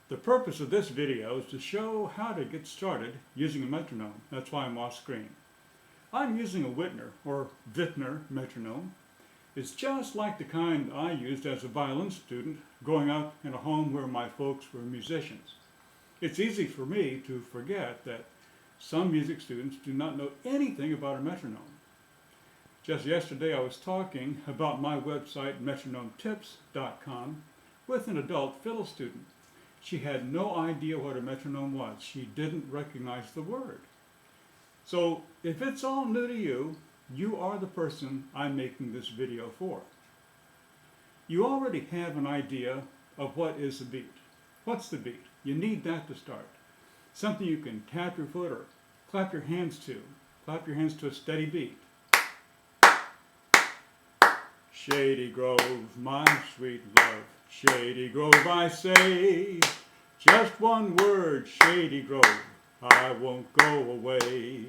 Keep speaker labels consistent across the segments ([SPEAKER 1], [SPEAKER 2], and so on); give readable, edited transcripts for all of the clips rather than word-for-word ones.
[SPEAKER 1] The purpose of this video is to show how to get started using a metronome. That's why I'm off screen. I'm using a Wittner or Wittner metronome. It's just like the kind I used as a violin student growing up in a home where my folks were musicians. It's easy for me to forget that some music students do not know anything about a metronome. Just yesterday I was talking about my website metronometips.com with an adult fiddle student. She had no idea what a metronome was. She didn't recognize the word. So if it's all new to you, you are the person I'm making this video for. You already have an idea of what is the beat. What's the beat? You need that to start. Something you can tap your foot or clap your hands to. Clap your hands to a steady beat. Shady Grove, my sweet love, Shady Grove, I say, just one word, Shady Grove, I won't go away.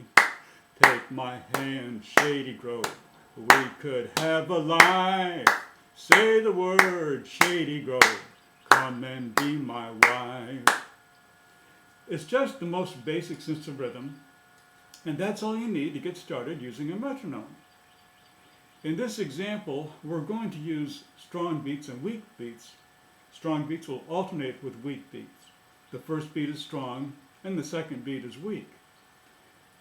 [SPEAKER 1] Take my hand, Shady Grove, we could have a life. Say the word, Shady Grove, come and be my wife. It's just the most basic sense of rhythm, and that's all you need to get started using a metronome. In this example, we're going to use strong beats and weak beats. Strong beats will alternate with weak beats. The first beat is strong, and the second beat is weak.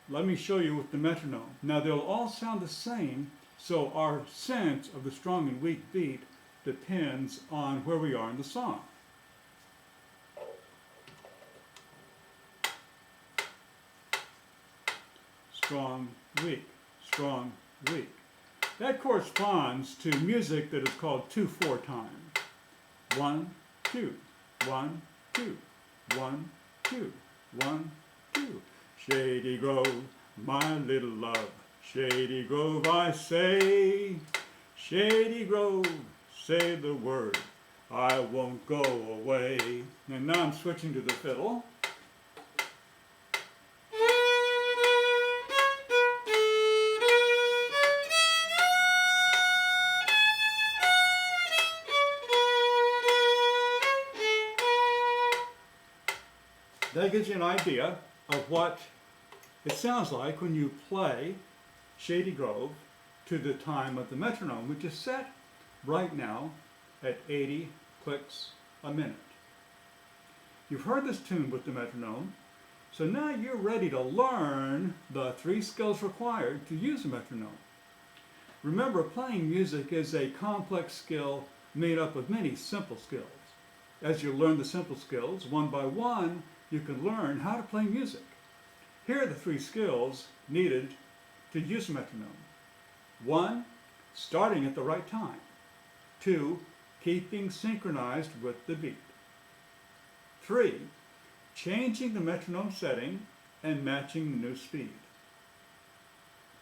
[SPEAKER 1] Let me show you with the metronome. Now they'll all sound the same, so our sense of the strong and weak beat depends on where we are in the song. Strong, weak, strong, weak. That corresponds to music that is called 2/4 time. 1, 2, 1, 2, 1, 2, 1, 2. Shady Grove, my little love, Shady Grove, I say. Shady Grove, say the word, I won't go away. And now I'm switching to the fiddle. That gives you an idea of what it sounds like when you play Shady Grove to the time of the metronome, which is set right now at 80 clicks a minute. You've heard this tune with the metronome, so now you're ready to learn the 3 skills required to use a metronome. Remember, playing music is a complex skill made up of many simple skills. As you learn the simple skills, one by one, you can learn how to play music. Here are the 3 skills needed to use a metronome. 1, starting at the right time. 2, keeping synchronized with the beat. 3, changing the metronome setting and matching the new speed.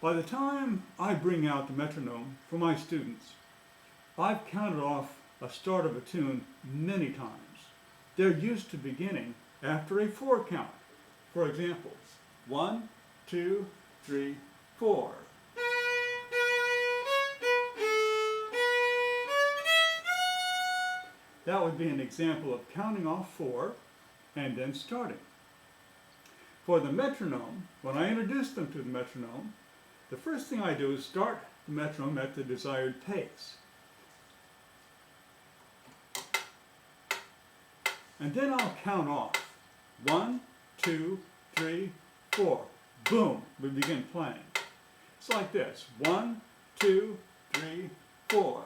[SPEAKER 1] By the time I bring out the metronome for my students, I've counted off a start of a tune many times. They're used to beginning after a 4 count. For example, 1, 2, 3, 4. That would be an example of counting off 4 and then starting. For the metronome, when I introduce them to the metronome, the first thing I do is start the metronome at the desired pace. And then I'll count off. 1, 2, 3, 4. Boom, we begin playing. It's like this. 1, 2, 3, 4.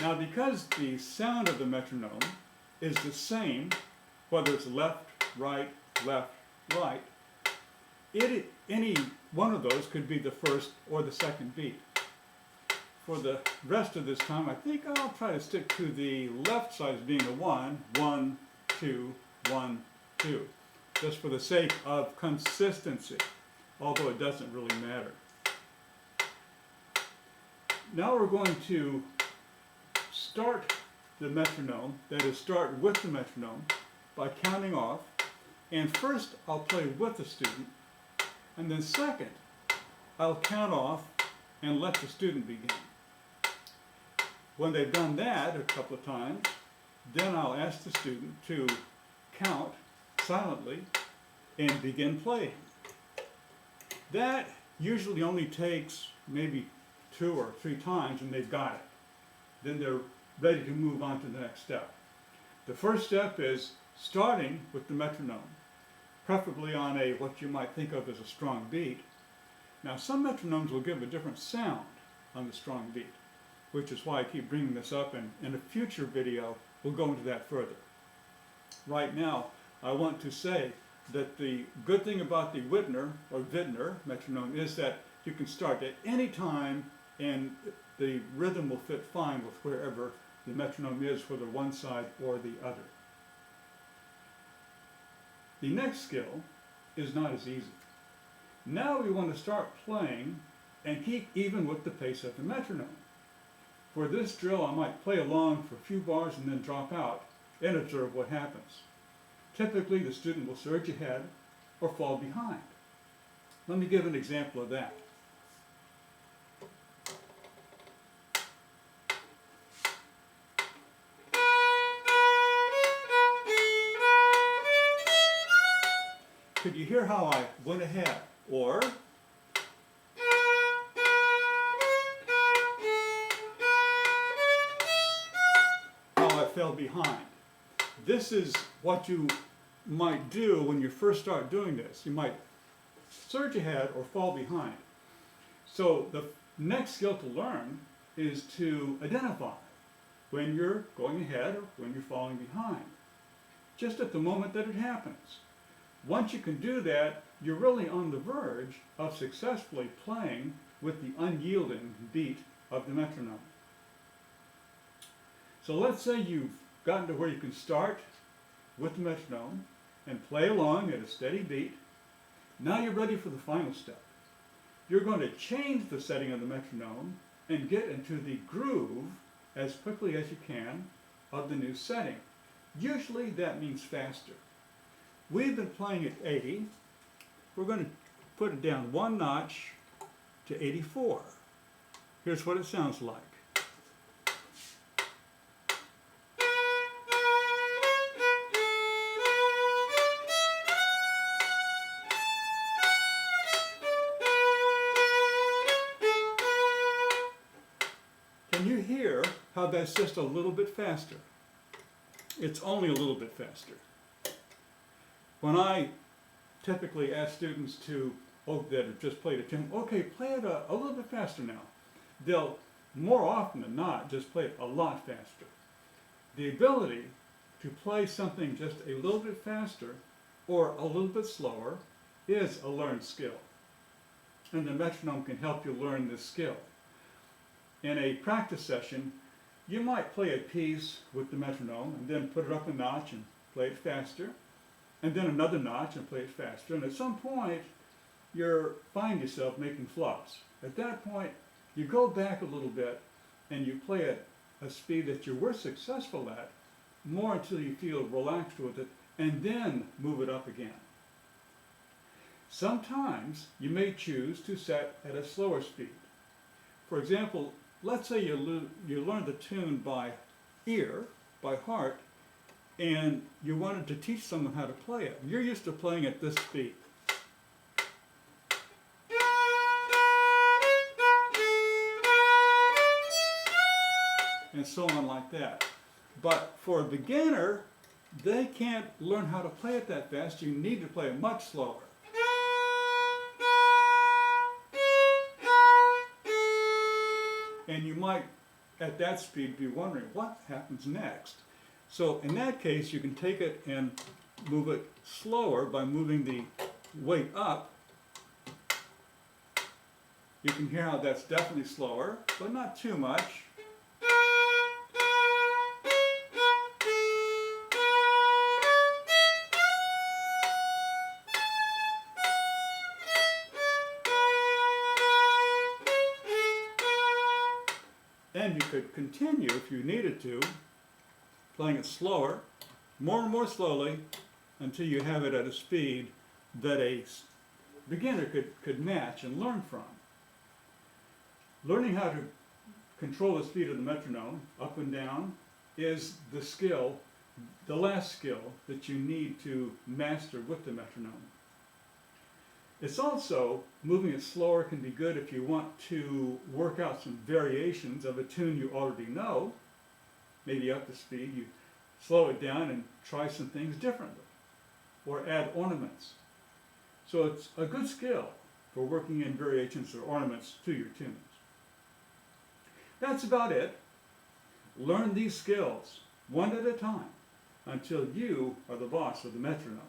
[SPEAKER 1] Now, because the sound of the metronome is the same, whether it's left, right, any one of those could be the first or the second beat. For the rest of this time, I think I'll try to stick to the left side as being a 1, 1, 2, 1, 2, just for the sake of consistency, although it doesn't really matter. Now we're going to start the metronome, that is, start with the metronome by counting off, and first I'll play with the student, and then second, I'll count off and let the student begin. When they've done that a couple of times, then I'll ask the student to count silently and begin playing. That usually only takes maybe 2 or 3 times and they've got it. Then they're ready to move on to the next step. The first step is starting with the metronome, preferably on a what you might think of as a strong beat. Now some metronomes will give a different sound on the strong beat, which is why I keep bringing this up, and in a future video we'll go into that further. Right now I want to say that the good thing about the Wittner metronome is that you can start at any time and the rhythm will fit fine with wherever the metronome is, whether one side or the other. The next skill is not as easy. Now we want to start playing and keep even with the pace of the metronome. For this drill I might play along for a few bars and then drop out and observe what happens. Typically the student will surge ahead or fall behind. Let me give an example of that. Could you hear how I went ahead? Or how I fell behind. This is what you might do when you first start doing this. You might surge ahead or fall behind. So the next skill to learn is to identify when you're going ahead or when you're falling behind, just at the moment that it happens. Once you can do that, you're really on the verge of successfully playing with the unyielding beat of the metronome. So let's say you've gotten to where you can start with the metronome and play along at a steady beat. Now you're ready for the final step. You're going to change the setting of the metronome and get into the groove as quickly as you can of the new setting. Usually that means faster. We've been playing at 80. We're going to put it down 1 notch to 84. Here's what it sounds like. Can you hear how that's just a little bit faster? It's only a little bit faster. When I typically ask students that have just played a tune, okay, play it a little bit faster now. They'll, more often than not, just play it a lot faster. The ability to play something just a little bit faster or a little bit slower is a learned skill. And the metronome can help you learn this skill. In a practice session, you might play a piece with the metronome and then put it up a notch and play it faster, and then another notch and play it faster, and at some point you find yourself making flops. At that point you go back a little bit and you play at a speed that you were successful at more until you feel relaxed with it, and then move it up again. Sometimes you may choose to set at a slower speed. For example, let's say you learn the tune by ear, by heart, and you wanted to teach someone how to play it. You're used to playing at this speed. And so on like that. But for a beginner, they can't learn how to play it that fast. You need to play it much slower. And you might, at that speed, be wondering what happens next. So in that case, you can take it and move it slower by moving the weight up. You can hear how that's definitely slower, but not too much. And you could continue, if you needed to, playing it slower, more and more slowly, until you have it at a speed that a beginner could match and learn from. Learning how to control the speed of the metronome, up and down, is the skill, the last skill that you need to master with the metronome. It's also, moving it slower can be good if you want to work out some variations of a tune you already know. Maybe up the speed, you slow it down and try some things differently, or add ornaments. So it's a good skill for working in variations or ornaments to your tunes. That's about it. Learn these skills one at a time until you are the boss of the metronome.